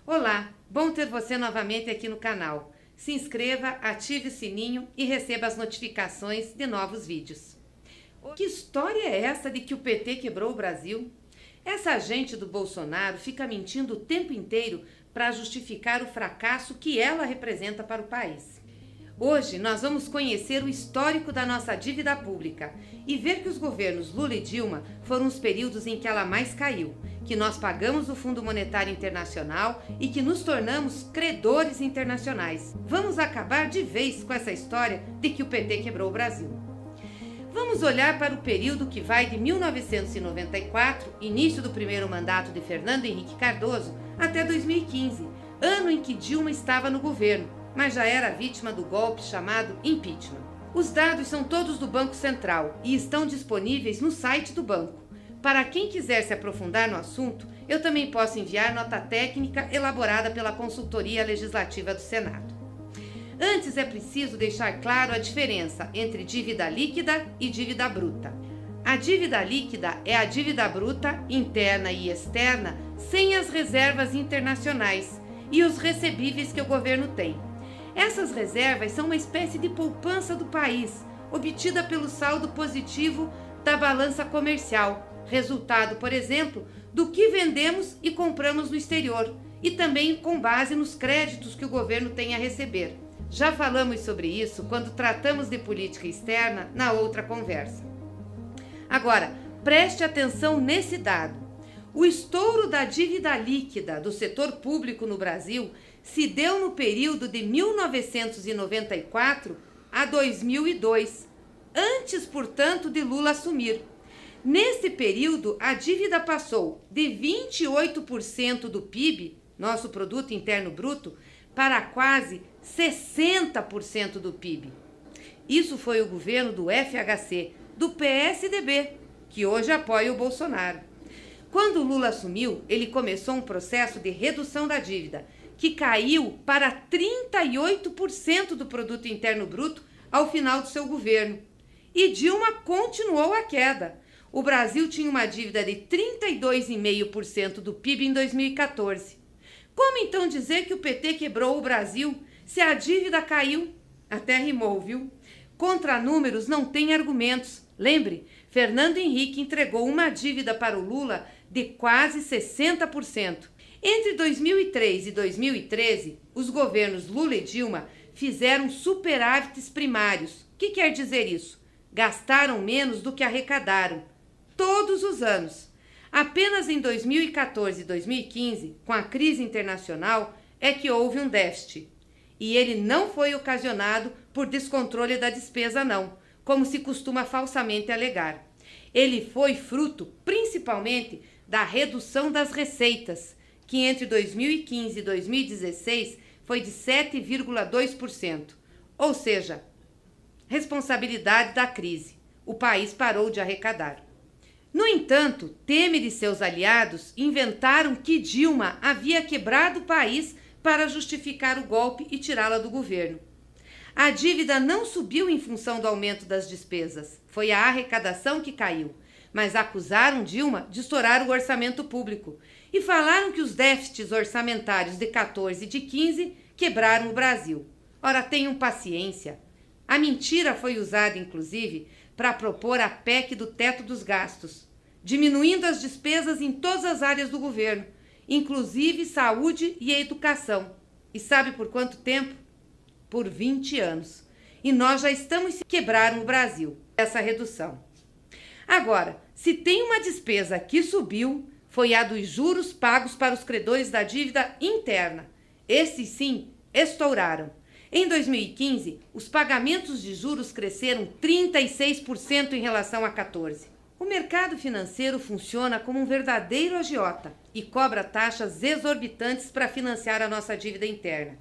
Olá, bom ter você novamente aqui no canal. Se inscreva, ative o sininho e receba as notificações de novos vídeos. Que história é essa de que o PT quebrou o Brasil? Essa gente do Bolsonaro fica mentindo o tempo inteiro para justificar o fracasso que ela representa para o país. Hoje nós vamos conhecer o histórico da nossa dívida pública e ver que os governos Lula e Dilma foram os períodos em que ela mais caiu, que nós pagamos o Fundo Monetário Internacional e que nos tornamos credores internacionais. Vamos acabar de vez com essa história de que o PT quebrou o Brasil. Vamos olhar para o período que vai de 1994, início do primeiro mandato de Fernando Henrique Cardoso, até 2015, ano em que Dilma estava no governo, mas já era vítima do golpe chamado impeachment. Os dados são todos do Banco Central e estão disponíveis no site do banco. Para quem quiser se aprofundar no assunto, eu também posso enviar nota técnica elaborada pela Consultoria Legislativa do Senado. Antes é preciso deixar claro a diferença entre dívida líquida e dívida bruta. A dívida líquida é a dívida bruta, interna e externa, sem as reservas internacionais e os recebíveis que o governo tem. Essas reservas são uma espécie de poupança do país, obtida pelo saldo positivo da balança comercial, resultado, por exemplo, do que vendemos e compramos no exterior, e também com base nos créditos que o governo tem a receber. Já falamos sobre isso quando tratamos de política externa na outra conversa. Agora, preste atenção nesse dado. O estouro da dívida líquida do setor público no Brasil se deu no período de 1994 a 2002, antes, portanto, de Lula assumir. Nesse período, a dívida passou de 28% do PIB, nosso Produto Interno Bruto, para quase 60% do PIB. Isso foi o governo do FHC, do PSDB, que hoje apoia o Bolsonaro. Quando Lula assumiu, ele começou um processo de redução da dívida, que caiu para 38% do Produto Interno Bruto ao final do seu governo. E Dilma continuou a queda. O Brasil tinha uma dívida de 32,5% do PIB em 2014. Como então dizer que o PT quebrou o Brasil se a dívida caiu? Até rimou, viu? Contra números não tem argumentos. Lembre, Fernando Henrique entregou uma dívida para o Lula de quase 60%. Entre 2003 e 2013, os governos Lula e Dilma fizeram superávites primários. O que quer dizer isso? Gastaram menos do que arrecadaram, todos os anos. Apenas em 2014 e 2015, com a crise internacional, é que houve um déficit. E ele não foi ocasionado por descontrole da despesa, não, como se costuma falsamente alegar. Ele foi fruto, principalmente, da redução das receitas, que entre 2015 e 2016 foi de 7,2%, ou seja, responsabilidade da crise. O país parou de arrecadar. No entanto, Temer e seus aliados inventaram que Dilma havia quebrado o país para justificar o golpe e tirá-la do governo. A dívida não subiu em função do aumento das despesas, foi a arrecadação que caiu, mas acusaram Dilma de estourar o orçamento público e falaram que os déficits orçamentários de 14 e de 15 quebraram o Brasil. Ora, tenham paciência. A mentira foi usada, inclusive, para propor a PEC do teto dos gastos, diminuindo as despesas em todas as áreas do governo, inclusive saúde e educação. E sabe por quanto tempo? Por 20 anos. E nós já estamos quebrando o Brasil, essa redução. Agora, se tem uma despesa que subiu, foi a dos juros pagos para os credores da dívida interna. Esses sim estouraram. Em 2015, os pagamentos de juros cresceram 36% em relação a 14%. O mercado financeiro funciona como um verdadeiro agiota e cobra taxas exorbitantes para financiar a nossa dívida interna.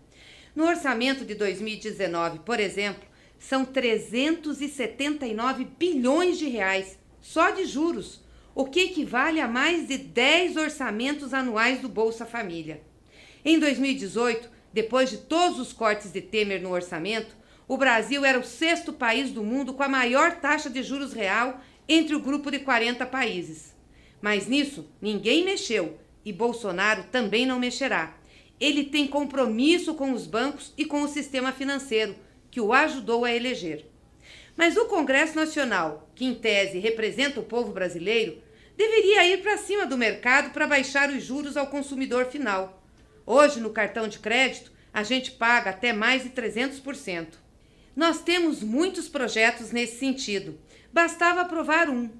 No orçamento de 2019, por exemplo, são 379 bilhões de reais só de juros, o que equivale a mais de 10 orçamentos anuais do Bolsa Família. Em 2018, depois de todos os cortes de Temer no orçamento, o Brasil era o 6º país do mundo com a maior taxa de juros real entre o grupo de 40 países. Mas nisso ninguém mexeu e Bolsonaro também não mexerá. ele tem compromisso com os bancos e com o sistema financeiro, que o ajudou a eleger. Mas o Congresso Nacional, que em tese representa o povo brasileiro, deveria ir para cima do mercado para baixar os juros ao consumidor final. Hoje, no cartão de crédito, a gente paga até mais de 300%. Nós temos muitos projetos nesse sentido. Bastava aprovar um.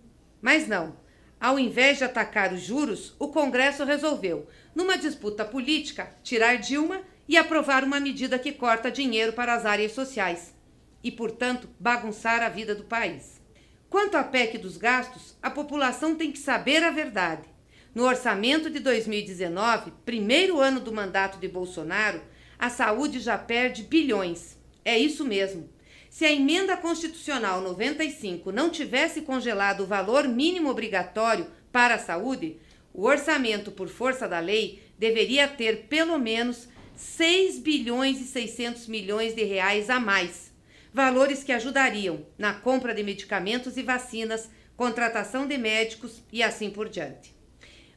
Mas não. Ao invés de atacar os juros, o Congresso resolveu, numa disputa política, tirar Dilma e aprovar uma medida que corta dinheiro para as áreas sociais e, portanto, bagunçar a vida do país. Quanto à PEC dos gastos, a população tem que saber a verdade. No orçamento de 2019, primeiro ano do mandato de Bolsonaro, a saúde já perde bilhões. É isso mesmo. Se a emenda constitucional 95 não tivesse congelado o valor mínimo obrigatório para a saúde, o orçamento, por força da lei, deveria ter pelo menos 6 bilhões e 600 milhões de reais a mais. Valores que ajudariam na compra de medicamentos e vacinas, contratação de médicos e assim por diante.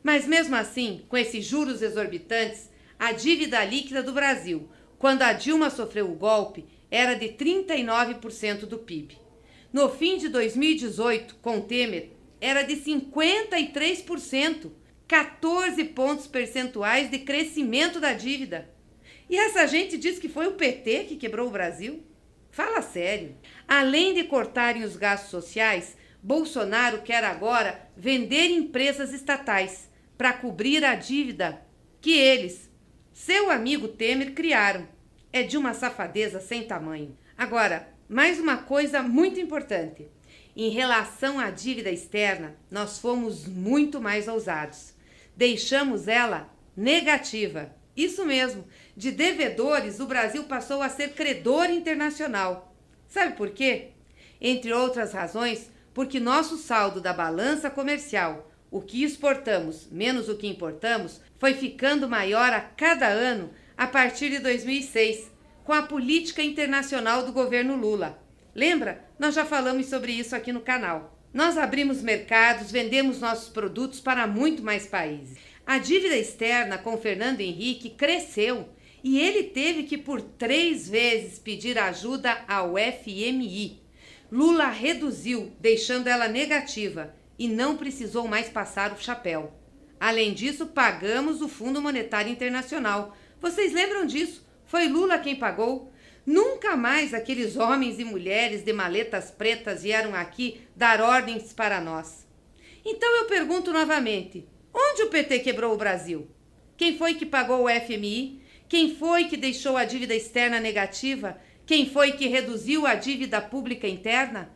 Mas mesmo assim, com esses juros exorbitantes, a dívida líquida do Brasil, quando a Dilma sofreu o golpe, era de 39% do PIB. No fim de 2018, com Temer, era de 53%, 14 pontos percentuais de crescimento da dívida. E essa gente diz que foi o PT que quebrou o Brasil? Fala sério. Além de cortarem os gastos sociais, Bolsonaro quer agora vender empresas estatais para cobrir a dívida que eles, seu amigo Temer, criaram. É de uma safadeza sem tamanho. Agora, mais uma coisa muito importante. Em relação à dívida externa, nós fomos muito mais ousados. Deixamos ela negativa. Isso mesmo, de devedores, o Brasil passou a ser credor internacional. Sabe por quê? Entre outras razões, porque nosso saldo da balança comercial, o que exportamos menos o que importamos, foi ficando maior a cada ano a partir de 2006, com a política internacional do governo Lula. Lembra? Nós já falamos sobre isso aqui no canal. Nós abrimos mercados, vendemos nossos produtos para muito mais países. A dívida externa com Fernando Henrique cresceu e ele teve que por 3 vezes pedir ajuda ao FMI. Lula reduziu, deixando ela negativa, e não precisou mais passar o chapéu. Além disso, pagamos o Fundo Monetário Internacional. Vocês lembram disso? Foi Lula quem pagou. Nunca mais aqueles homens e mulheres de maletas pretas vieram aqui dar ordens para nós. Então eu pergunto novamente, onde o PT quebrou o Brasil? Quem foi que pagou o FMI? Quem foi que deixou a dívida externa negativa? Quem foi que reduziu a dívida pública interna?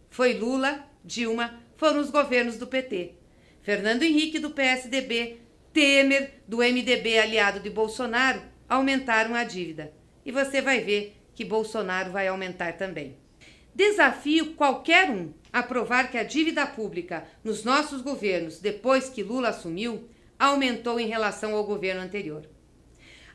Foi Lula, Dilma, foram os governos do PT. Fernando Henrique, do PSDB, Temer, do MDB aliado de Bolsonaro, aumentaram a dívida. E você vai ver que Bolsonaro vai aumentar também. Desafio qualquer um a provar que a dívida pública nos nossos governos, depois que Lula assumiu, aumentou em relação ao governo anterior.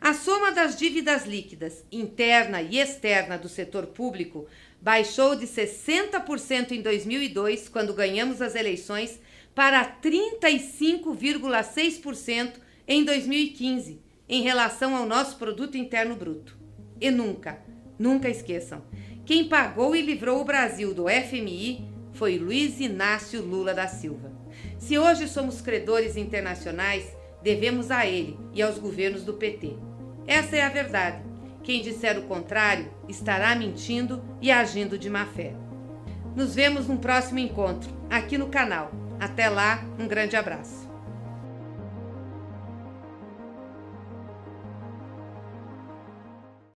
A soma das dívidas líquidas, interna e externa do setor público, baixou de 60% em 2002, quando ganhamos as eleições, para 35,6% em 2015, em relação ao nosso produto interno bruto. E nunca esqueçam, quem pagou e livrou o Brasil do FMI foi Luiz Inácio Lula da Silva. Se hoje somos credores internacionais, devemos a ele e aos governos do PT. Essa é a verdade. Quem disser o contrário estará mentindo e agindo de má fé. Nos vemos no próximo encontro, aqui no canal. Até lá, um grande abraço.